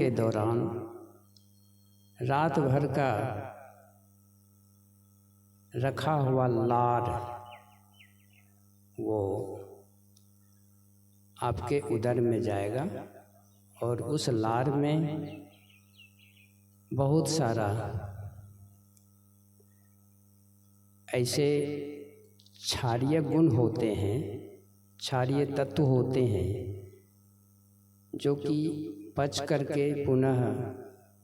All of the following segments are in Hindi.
के दौरान रात भर का रखा हुआ लार वो आपके उदर में जाएगा और उस लार में बहुत सारा ऐसे क्षारीय गुण होते हैं, क्षारीय तत्व होते हैं जो कि पच करके पुनः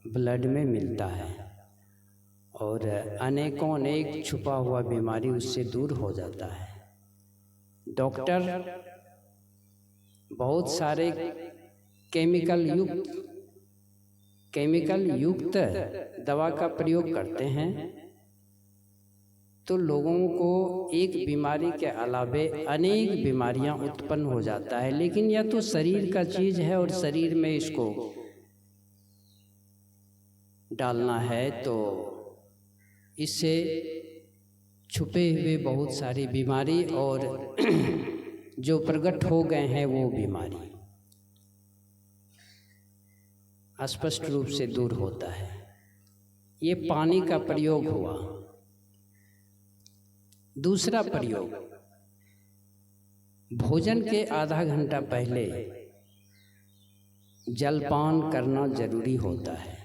ब्लड में मिलता है और अनेकों अनेक छुपा हुआ बीमारी उससे दूर हो जाता है। डॉक्टर बहुत सारे केमिकल युक्त दवा का प्रयोग करते हैं तो लोगों को एक बीमारी के अलावे अनेक बीमारियां उत्पन्न हो जाता है। लेकिन यह तो शरीर का चीज़ है और शरीर में इसको डालना है तो इससे छुपे हुए बहुत सारी बीमारी और जो प्रकट हो गए हैं वो बीमारी स्पष्ट रूप से दूर होता है। ये पानी का प्रयोग हुआ। दूसरा प्रयोग, भोजन के आधा घंटा पहले जलपान करना जरूरी होता है।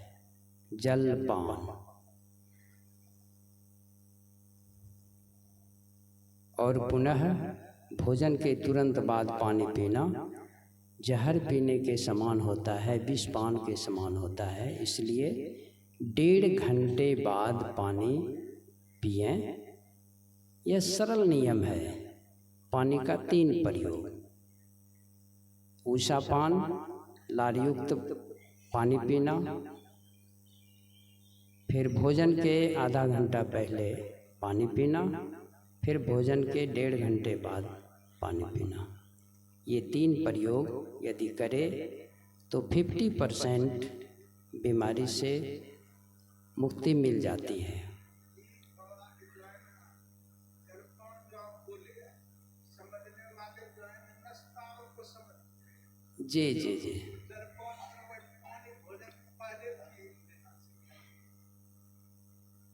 जलपान और पुनः भोजन के तुरंत बाद पानी पीना जहर पीने के समान होता है, विष पान के समान होता है। इसलिए 1.5 घंटे बाद पानी पिएं। यह सरल नियम है। पानी का 3 प्रयोग, ऊषापान, लारयुक्त पानी पीना, फिर भोजन के आधा घंटा पहले पानी पीना, फिर भोजन के 1.5 घंटे बाद पानी पीना। ये 3 प्रयोग यदि करे तो 50% बीमारी से मुक्ति मिल जाती है। जी जी जी,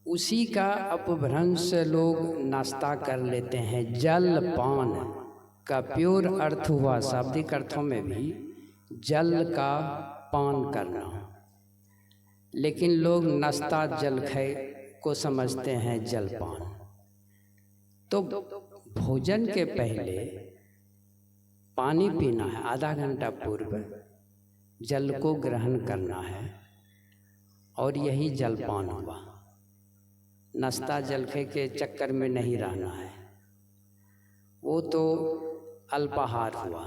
उसी का अपभ्रंश लोग नाश्ता कर लेते हैं। जलपान का प्योर अर्थ हुआ, शाब्दिक अर्थों में भी जल का पान करना, लेकिन लोग नाश्ता जलखै को समझते हैं जलपान। तो भोजन के पहले पानी पीना है, आधा घंटा पूर्व जल को ग्रहण करना है और यही जलपान हुआ। नाश्ता जलखे के चक्कर में नहीं रहना है, वो तो अल्पाहार हुआ।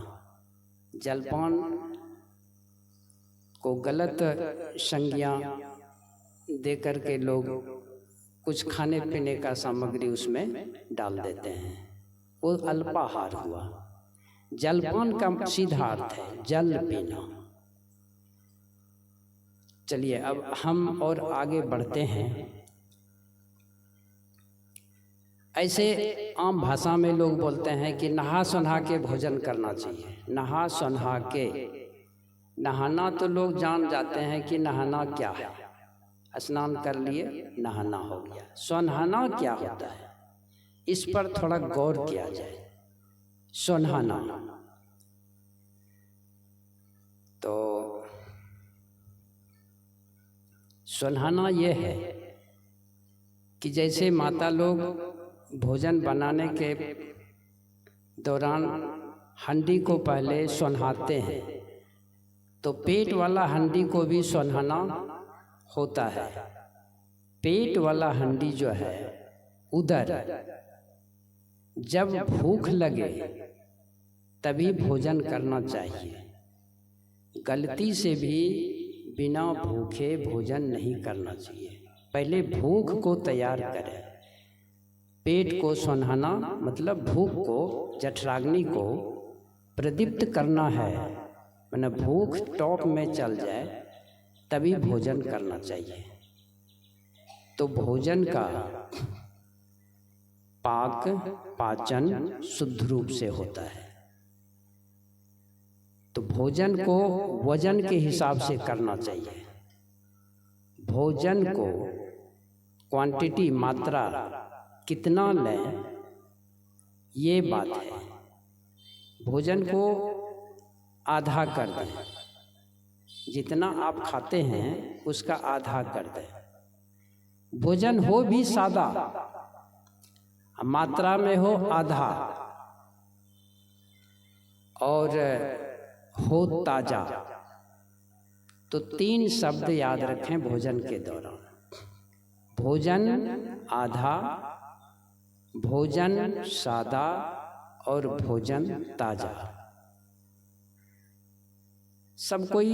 जलपान को गलत संज्ञा दे करके लोग कुछ खाने पीने का सामग्री उसमें डाल देते हैं, वो अल्पाहार हुआ। जलपान का सीधा अर्थ है जल पीना। चलिए अब हम और आगे बढ़ते हैं। ऐसे आम भाषा में लोग बोलते हैं कि नहा सुनहा के भोजन करना चाहिए। नहा सुनहा के, नहाना तो लोग जान जाते हैं कि नहाना क्या है, स्नान कर लिए नहाना हो गया। सुनहाना क्या होता है, इस पर थोड़ा गौर किया जाए। सुनहाना तो सुनहाना ये है कि जैसे माता लोग भोजन बनाने के दौरान हंडी को पहले सुनहाते हैं, तो पेट वाला हंडी को भी सुनहाना होता है। पेट वाला हंडी जो है उधर, जब भूख लगे तभी भोजन करना चाहिए। गलती से भी बिना भूखे भोजन नहीं करना चाहिए। पहले भूख को तैयार करें। पेट को सुनहाना मतलब भूख को, जठराग्नि को प्रदीप्त करना है, मतलब भूख टॉप में चल जाए तभी भोजन करना चाहिए। तो भोजन का पाचन शुद्ध रूप से होता है। तो भोजन को वजन के हिसाब से करना चाहिए। भोजन को क्वांटिटी, मात्रा कितना लें, ये बात है। भोजन को आधा कर दें, जितना आप खाते हैं उसका आधा कर दें। भोजन हो भी सादा, मात्रा में हो आधा, और हो ताजा। तो 3 शब्द याद रखें भोजन के दौरान: भोजन आधा, भोजन सादा और भोजन ताजा। सब कोई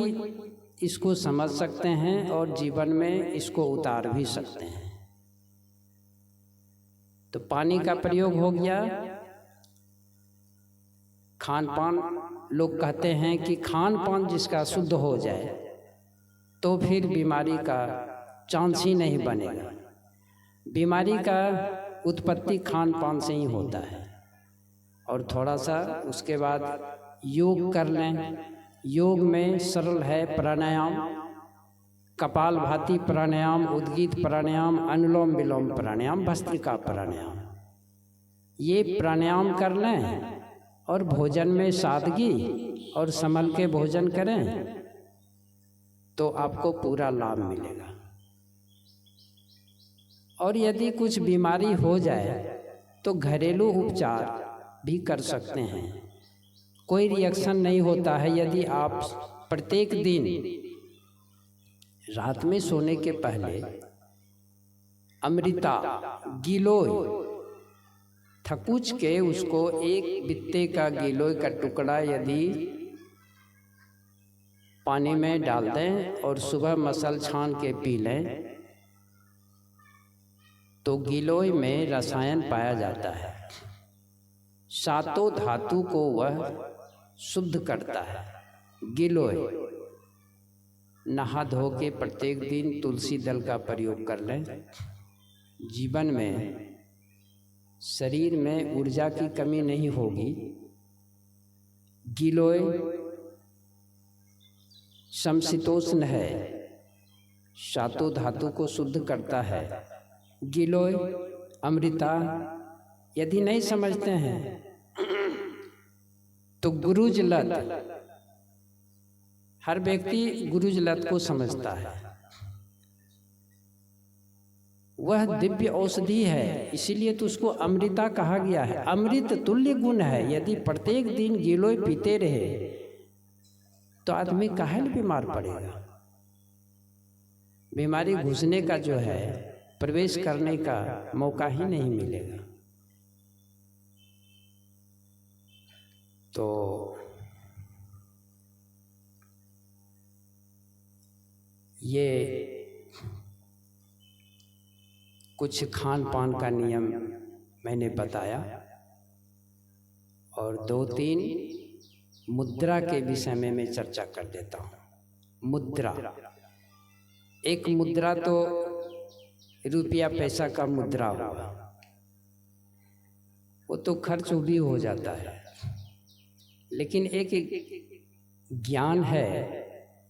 इसको समझ सकते हैं और जीवन में इसको उतार भी सकते हैं। तो पानी का प्रयोग हो गया। खान पान, लोग कहते हैं कि खान पान जिसका शुद्ध हो जाए तो फिर बीमारी का चांस ही नहीं बनेगा। बीमारी का उत्पत्ति खान पान से ही होता है। और थोड़ा सा उसके बाद योग कर लें। योग में सरल है प्राणायाम, कपालभाति प्राणायाम, उद्गीत प्राणायाम, अनुलोम विलोम प्राणायाम, भस्त्रिका प्राणायाम। ये प्राणायाम कर लें और भोजन में सादगी और संभल के भोजन करें तो आपको पूरा लाभ मिलेगा। और यदि कुछ बीमारी हो जाए तो घरेलू उपचार भी कर सकते हैं। कोई रिएक्शन नहीं होता है। यदि आप प्रत्येक दिन रात में सोने के पहले अमृता, गिलोय थकुच के उसको 1 बित्ते का गिलोय का टुकड़ा यदि पानी में डाल दें और सुबह मसल छान के पी लें तो गिलोय में रसायन पाया जाता है। 7 धातु को वह शुद्ध करता है। गिलोय नहा धो के प्रत्येक दिन तुलसी दल का प्रयोग कर लें। जीवन में, शरीर में ऊर्जा की कमी नहीं होगी। गिलोय समशीतोष्ण है, 7 धातु को शुद्ध करता है। गिलोय, अमृता यदि नहीं समझते हैं तो गुरुजलत, हर व्यक्ति गुरुजलत को समझता है। वह दिव्य औषधि है, इसीलिए तो उसको अमृता कहा गया है। अमृत तुल्य गुण है। यदि प्रत्येक दिन गिलोय पीते रहे तो आदमी काहे बीमार पड़ेगा। बीमारी घुसने का जो है, प्रवेश करने का मौका ही नहीं मिलेगा। तो ये कुछ खान पान का नियम मैंने बताया। और 2-3 मुद्रा के विषय में मैं चर्चा कर देता हूँ। मुद्रा, एक मुद्रा तो रुपया पैसा का मुद्रा हुआ, वो तो खर्च भी हो जाता है। लेकिन एक ज्ञान है,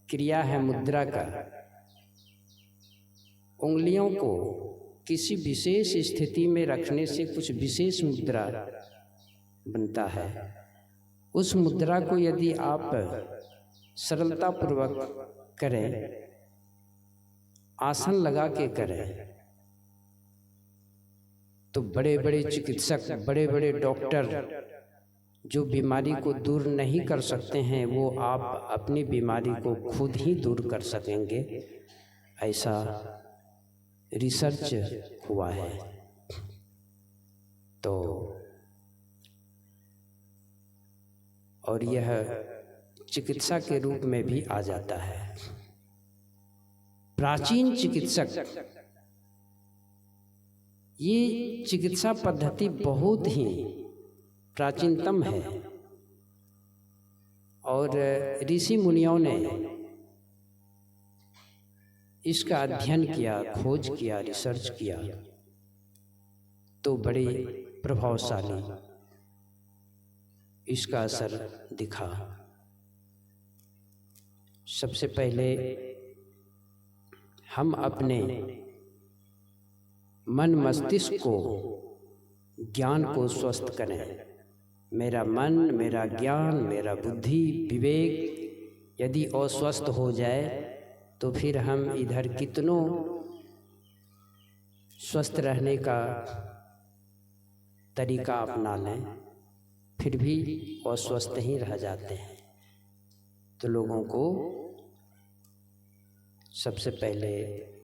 क्रिया है मुद्रा का। उंगलियों को किसी विशेष स्थिति में रखने से कुछ विशेष मुद्रा बनता है। उस मुद्रा को यदि आप सरलता पूर्वक करें, आसन लगा के करें, तो बड़े बड़े चिकित्सक, बड़े बड़े डॉक्टर जो बीमारी को दूर नहीं कर सकते हैं, वो आप अपनी बीमारी को खुद ही दूर कर सकेंगे। ऐसा रिसर्च हुआ है। तो और यह चिकित्सा के रूप में भी आ जाता है। प्राचीन चिकित्सक, ये चिकित्सा पद्धति बहुत ही प्राचीनतम है और ऋषि मुनियों ने इसका अध्ययन किया, खोज किया, रिसर्च किया, तो बड़े प्रभावशाली इसका असर दिखा। सबसे पहले हम अपने मन मस्तिष्क को, ज्ञान को स्वस्थ करें। मेरा मन, मेरा ज्ञान, मेरा बुद्धि, विवेक यदि अस्वस्थ हो जाए तो फिर हम इधर कितनों स्वस्थ रहने का तरीका अपना लें, फिर भी अस्वस्थ ही रह जाते हैं। तो लोगों को सबसे पहले